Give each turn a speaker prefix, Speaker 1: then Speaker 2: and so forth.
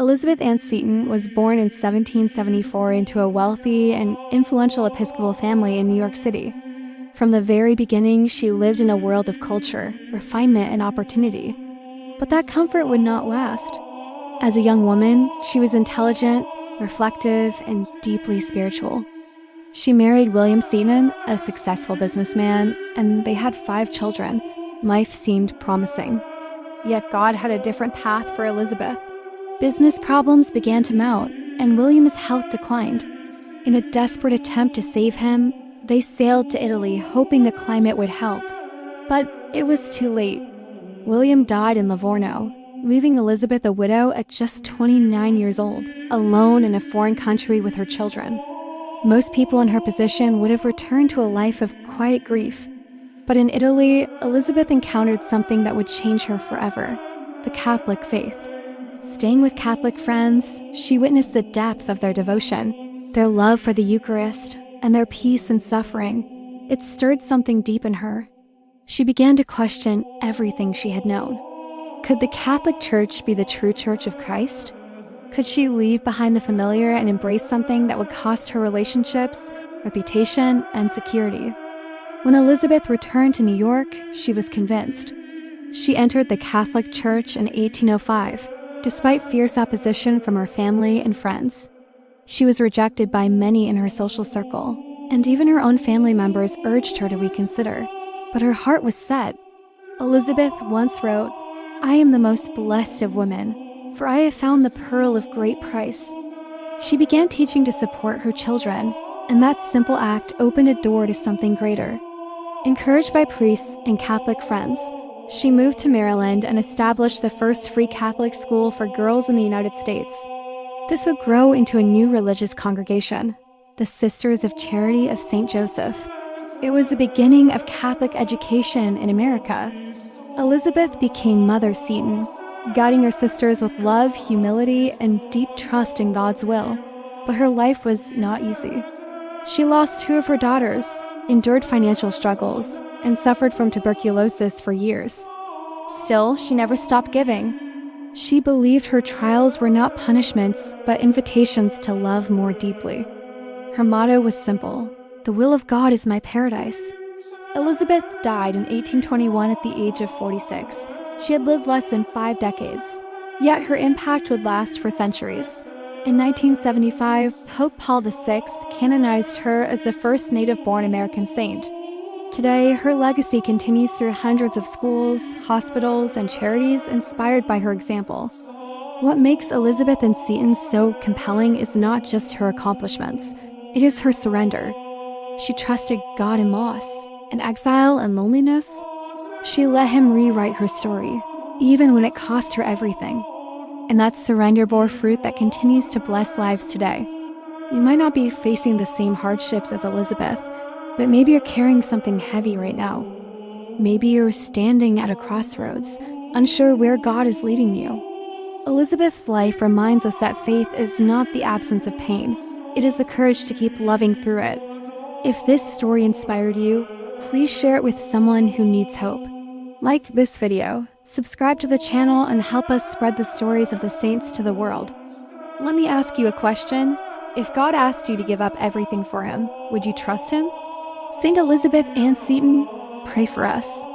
Speaker 1: Elizabeth Ann Seton was born in 1774 into a wealthy and influential Episcopal family in New York City. From the very beginning, she lived in a world of culture, refinement, and opportunity. But that comfort would not last. As a young woman, she was intelligent, reflective, and deeply spiritual. She married William Seton, a successful businessman, and they had 5 children. Life seemed promising. Yet God had a different path for Elizabeth. Business problems began to mount, and William's health declined. In a desperate attempt to save him, they sailed to Italy, hoping the climate would help. But it was too late. William died in Livorno, leaving Elizabeth a widow at just 29 years old, alone in a foreign country with her children. Most people in her position would have returned to a life of quiet grief. But in Italy, Elizabeth encountered something that would change her forever: the Catholic faith. Staying with Catholic friends, she witnessed the depth of their devotion, their love for the Eucharist, and their peace in suffering. It stirred something deep in her. She began to question everything she had known. Could the Catholic Church be the true Church of Christ? Could she leave behind the familiar and embrace something that would cost her relationships, reputation, and security? When Elizabeth returned to New York, she was convinced. She entered the Catholic Church in 1805, despite fierce opposition from her family and friends. She was rejected by many in her social circle, and even her own family members urged her to reconsider. But her heart was set. Elizabeth once wrote, "I am the most blessed of women, for I have found the pearl of great price." She began teaching to support her children, and that simple act opened a door to something greater. Encouraged by priests and Catholic friends, she moved to Maryland and established the first free Catholic school for girls in the United States. This would grow into a new religious congregation, the Sisters of Charity of St. Joseph. It was the beginning of Catholic education in America. Elizabeth became Mother Seton, guiding her sisters with love, humility, and deep trust in God's will. But her life was not easy. She lost 2 of her daughters, endured financial struggles, and suffered from tuberculosis for years. Still, she never stopped giving. She believed her trials were not punishments, but invitations to love more deeply. Her motto was simple: "The will of God is my paradise." Elizabeth died in 1821 at the age of 46. She had lived less than 5 decades, yet her impact would last for centuries. In 1975, Pope Paul VI canonized her as the first native-born American saint. Today, her legacy continues through hundreds of schools, hospitals, and charities inspired by her example. What makes Elizabeth Ann Seton so compelling is not just her accomplishments, it is her surrender. She trusted God in loss, in exile and loneliness. She let him rewrite her story, even when it cost her everything. And that surrender bore fruit that continues to bless lives today. You might not be facing the same hardships as Elizabeth, but maybe you're carrying something heavy right now. Maybe you're standing at a crossroads, unsure where God is leading you. Elizabeth's life reminds us that faith is not the absence of pain. It is the courage to keep loving through it. If this story inspired you, please share it with someone who needs hope. Like this video, subscribe to the channel, and help us spread the stories of the saints to the world. Let me ask you a question. If God asked you to give up everything for him, would you trust him? St. Elizabeth Ann Seton, pray for us.